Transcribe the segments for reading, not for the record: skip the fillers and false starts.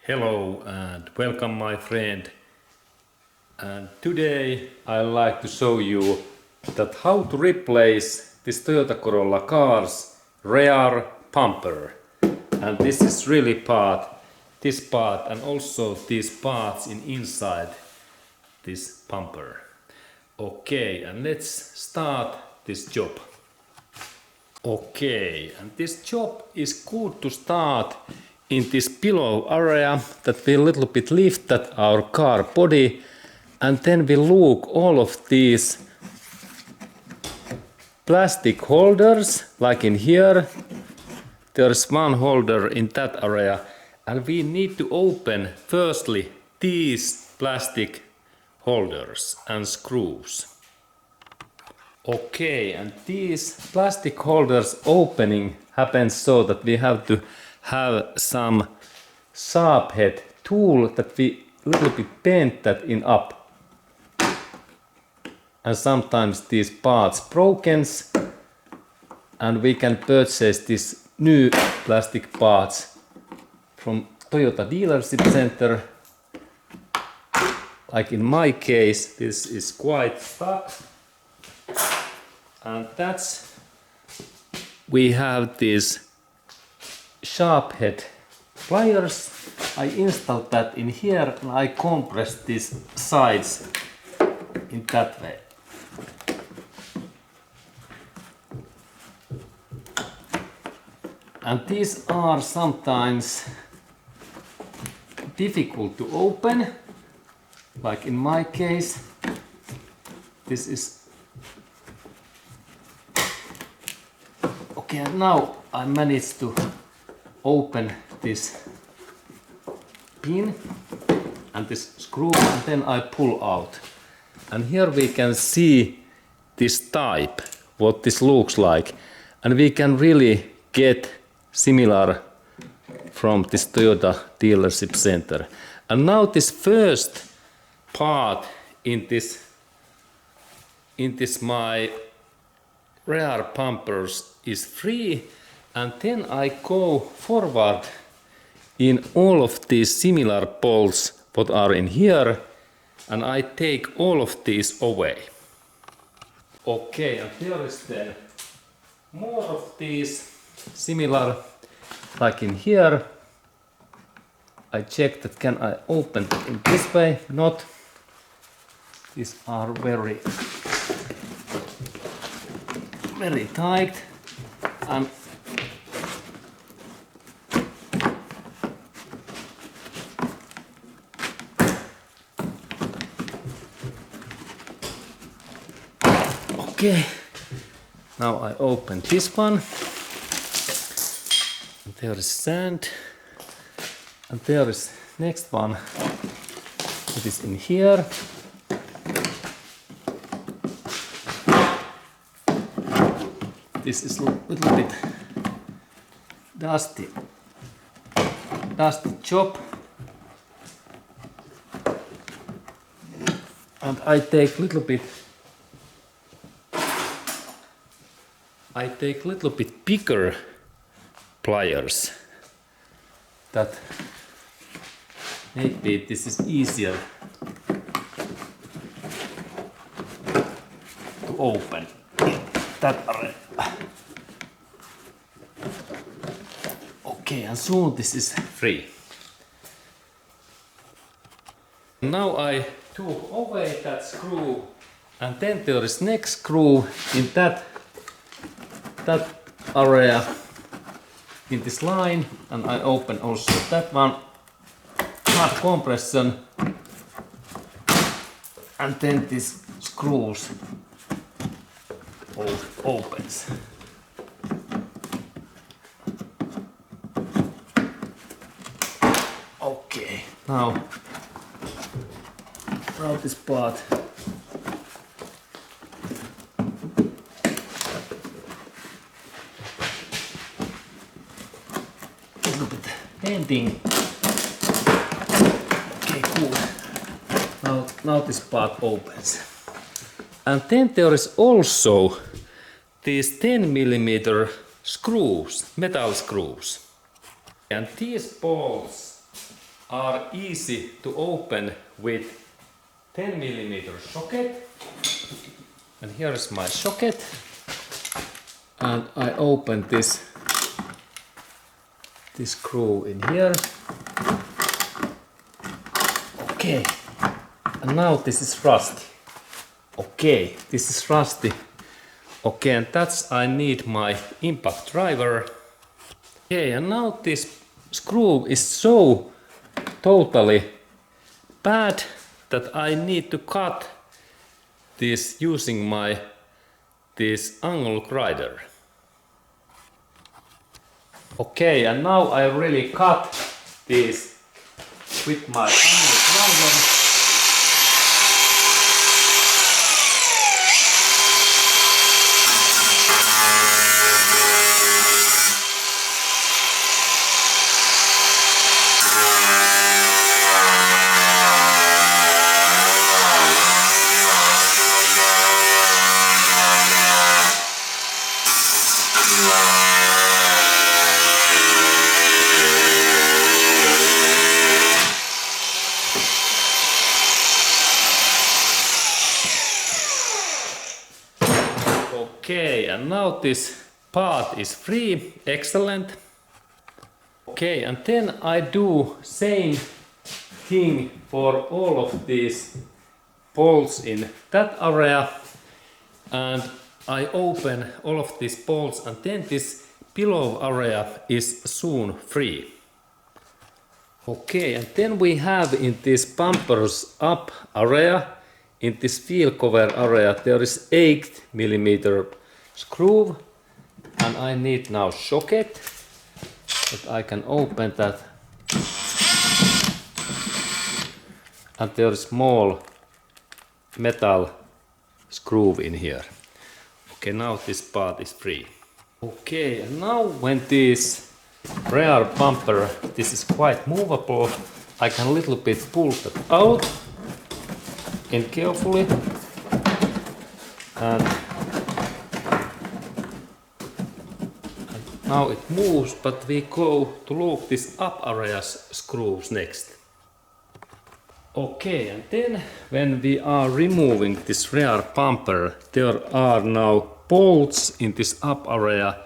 Hello and welcome my friend, and today I like to show you that how to replace this Toyota Corolla car's rear bumper. And this is really this part and also these parts inside this bumper. Okay, and let's start this job. Okay, and this job is good to start in this below area that we a little bit lift at our car body, and then we look all of these plastic holders, like in here. There's one holder in that area, and we need to open firstly these plastic holders and screws. Okay, and these plastic holders opening happens so that we have to have some sharp head tool that we little bit bend that in up. And sometimes these parts broken, and we can purchase these new plastic parts from Toyota dealership center. Like in my case, this is quite stuck. And we have these sharp head pliers. I installed that in here and I compress these sides in that way. And these are sometimes difficult to open, like in my case. This is okay, and now I managed to open this pin and this screw, and then I pull out. And here we can see this type, what this looks like. And we can really get similar from this Toyota dealership center. And now this first part in this my rear bumpers is free, and then I go forward in all of these similar bolts what are in here, and I take all of these away. Okay, and here is then more of these similar, like in here. I check that can I open it in this way, not. These are very tight, and okay, now I open this one, and there is sand, and there is next one. It is in here. This is a little bit dusty job, and I take little bit bigger pliers. That maybe this is easier to open that area. Okay, and soon this is free. Now I took away that screw, and then there is next screw in that area in this line, and I open also that one. Hard compression, and then this screws opens. Okay, now this part. A little bit bending. Okay, cool. Now this part opens. And then there is also these 10 millimeter screws, metal screws. And these bolts are easy to open with 10 millimeter socket. And here is my socket. And I open this screw in here. Okay. And now this is rusty. Okay, this is rusty. Okay, and that's I need my impact driver. Okay, and now this screw is so totally bad that I need to cut this using this angle grinder. Okay, and now I really cut this with my angle grinder. Okay, and now this part is free. Excellent. Okay, and then I do same thing for all of these bolts in that area, and I open all of these bolts, and then this below area is soon free. Okay, and then we have in this bumpers up area, in this wheel cover area, there is 8 millimeter screw, and I need now socket that I can open that, and there is small metal screw in here. Okay, now this part is free. Okay, and now when this rear bumper, this is quite movable, I can a little bit pull that out and carefully, and now it moves, but we go to look this up areas screws next. Okay, and then when we are removing this rear bumper, there are now bolts in this up area,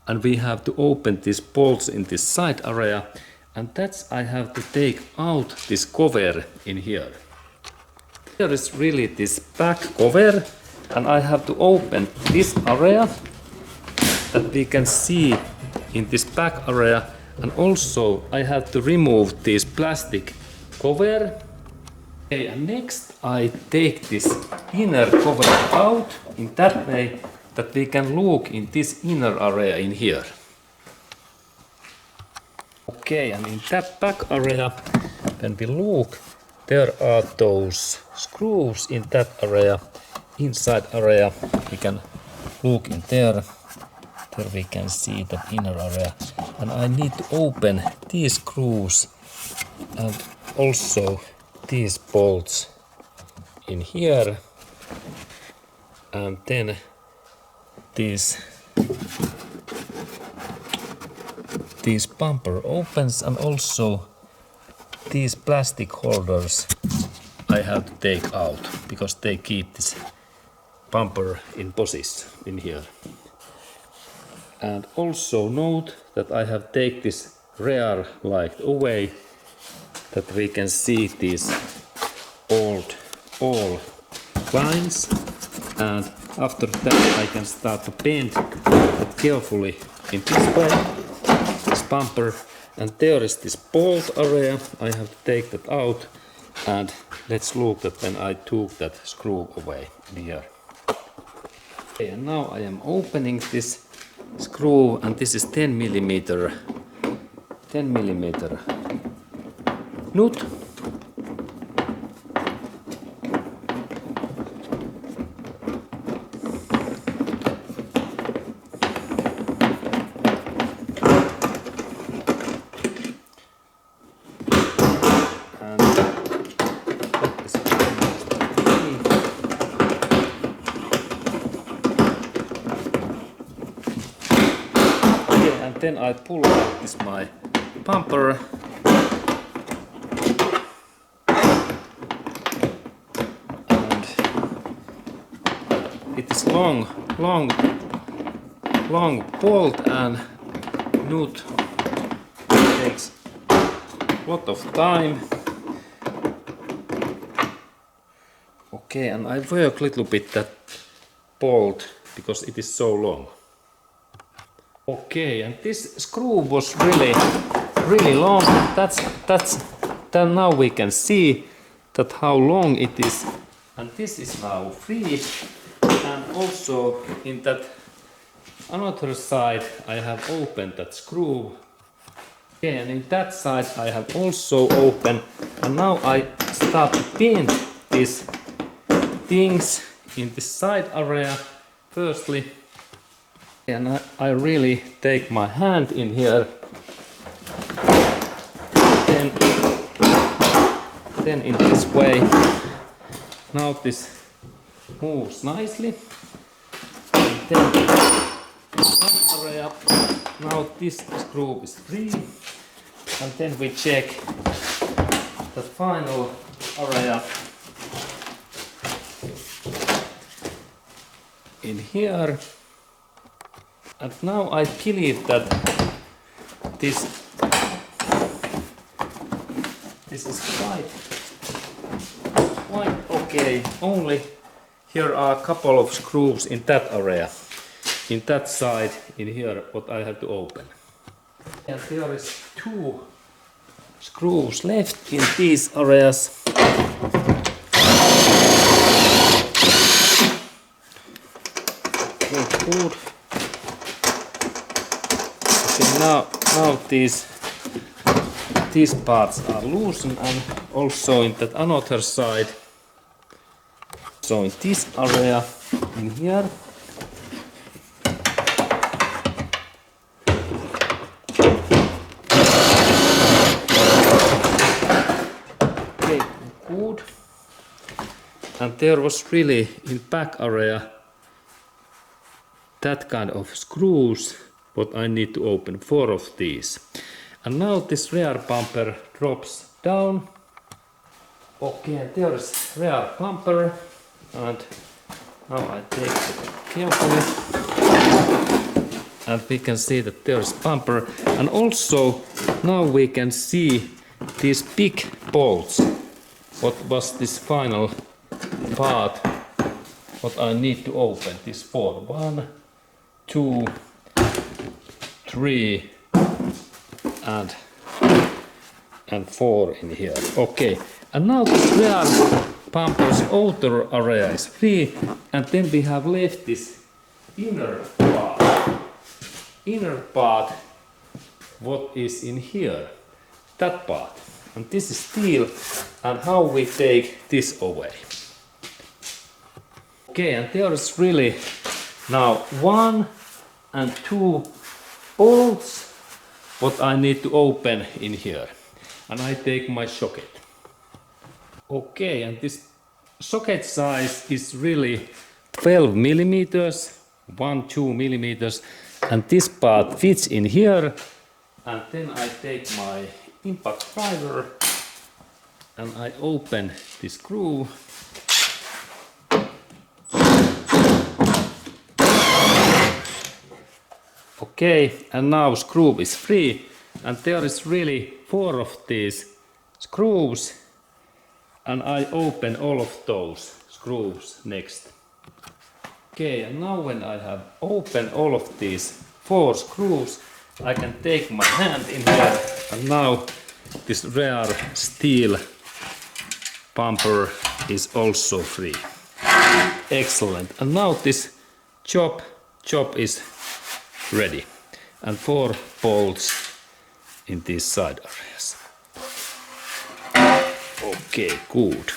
and we have to open these bolts in this side area, and that's I have to take out this cover in here. There is really this back cover, and I have to open this area that we can see in this back area, and also I have to remove this plastic cover. Okay, and next I take this inner cover out in that way that we can look in this inner area in here. Okay, and in that back area, when we look, there are those screws in that area, inside area. We can look in there. There we can see the inner area, and I need to open these screws and also these bolts in here, and then this bumper opens, and also these plastic holders I have to take out because they keep this bumper in position in here. And also note that I have take this rear light away, that we can see these old all lines, and after that I can start to bend it carefully in this way, this bumper, and there is this bolt area. I have to take that out, and let's look that when I took that screw away in here. Okay, and now I am opening this screw, and this is 10 millimeter nut. and then I pull out this my bumper. And it is long bolt and nut. Takes a lot of time. Okay, and I work a little bit that bolt because it is so long. Okay, and this screw was really long. Then now we can see that how long it is, and this is now free. And also in that another side I have opened that screw. Okay, and in that side I have also opened, and now I start to bend these things in the side area firstly. And I really take my hand in here, then in this way. Now this moves nicely, and then that area. Now this screw is free, and then we check the final area in here. And now I believe that this is quite okay. Only here are a couple of screws in that area, in that side, in here, what I have to open. And there is 2 screws left in these areas. Good. Okay, now these parts are loosened, and also in that another side. So in this area in here. Okay, good. And there was really in back area that kind of screws what I need to open, 4 of these. And now this rear bumper drops down. Okay, there is rear bumper, and now I take it carefully, and we can see that there is bumper. And also now we can see these big bolts. What was this final part what I need to open? This 4. 1, 2, 3 and 4 in here. Okay, and now this rear bumper's outer area is free, and then we have left this inner part what is in here, that part, and this is steel. And how we take this away? Okay, and there is really now 1 and 2 bolts what I need to open in here, and I take my socket. Okay, and this socket size is really 12 millimeters, 1-2 millimeters, and this part fits in here. And then I take my impact driver and I open this screw. Okay, and now screw is free, and there is really 4 of these screws, and I open all of those screws next. Okay, and now when I have opened all of these 4 screws, I can take my hand in here, and now this rear steel bumper is also free. Excellent, and now this job is ready, and 4 bolts in these side areas. Okay, good.